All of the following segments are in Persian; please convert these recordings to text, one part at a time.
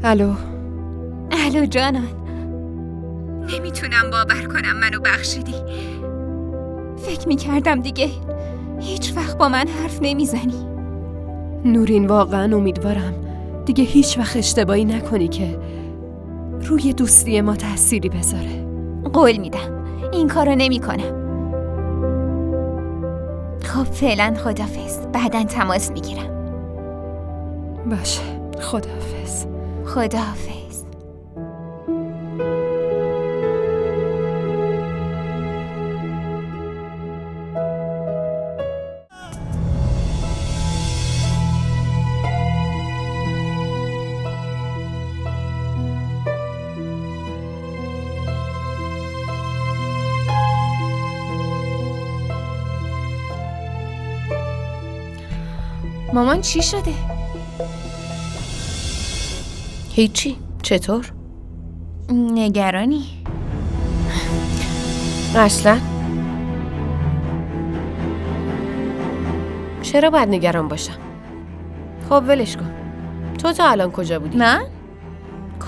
الو جانان. نمیتونم باور کنم منو بخشیدی. فکر میکردم دیگه هیچ وقت با من حرف نمیزنی. نورین، واقعا امیدوارم دیگه هیچ وقت اشتباهی نکنی که روی دوستی ما تأثیری بذاره. قول میدم این کارو نمیکنم. خب فعلا خداحافظ. بعداً تماس میگیرم. باشه، خداحافظ. خداحافظ. مامان چی شده؟ هیچی. چطور؟ نگرانی؟ اصلا چرا باید نگران باشم؟ خب ولش کن. تو تا الان کجا بودی؟ من؟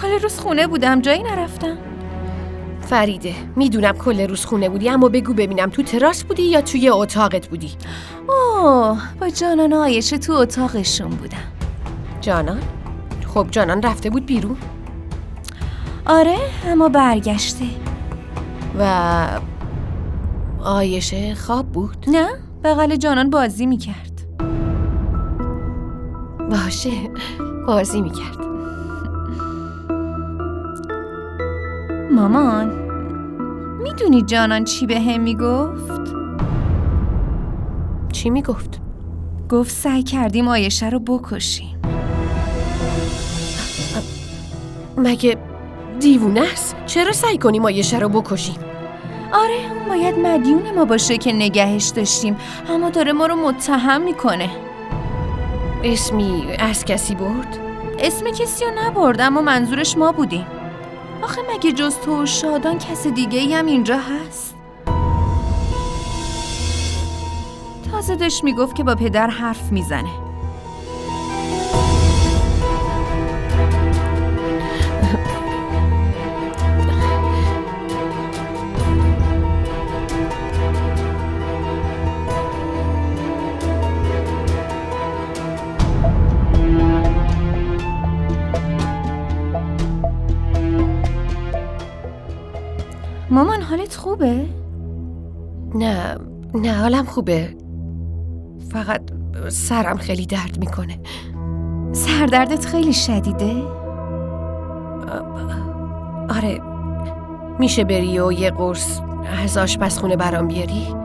کل روز خونه بودم، جایی نرفتم. فریده، میدونم کل روز خونه بودی، اما بگو ببینم تو تراس بودی یا توی اتاقت بودی؟ اوه، با جانان و عایشه تو اتاقشون بودم. جانان؟ خب جانان رفته بود بیرون؟ آره، اما برگشته. و عایشه خواب بود؟ نه، بغل جانان بازی میکرد. باشه، بازی میکرد. مامان، میدونی جانان چی به هم میگفت؟ چی میگفت؟ گفت سعی کردیم عایشه رو بکشیم. مگه دیوونه است؟ چرا سعی کنیم عایشه رو بکشیم؟ آره، اون باید مدیون ما باشه که نگهش داشتیم، اما داره ما رو متهم میکنه. اسمی از کسی برد؟ اسم کسی رو نبرد، اما منظورش ما بودیم. آخه مگه جز تو و شادان کس دیگه ای هم اینجا هست؟ تازه داشت میگفت که با پدر حرف میزنه. مامان حالت خوبه؟ نه حالم خوبه. فقط سرم خیلی درد میکنه. سردردت خیلی شدیده؟ آره، میشه بری و یه قرص از آشپزخونه برام بیاری؟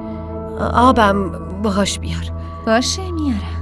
آبم باهاش بیار. باشه، میارم.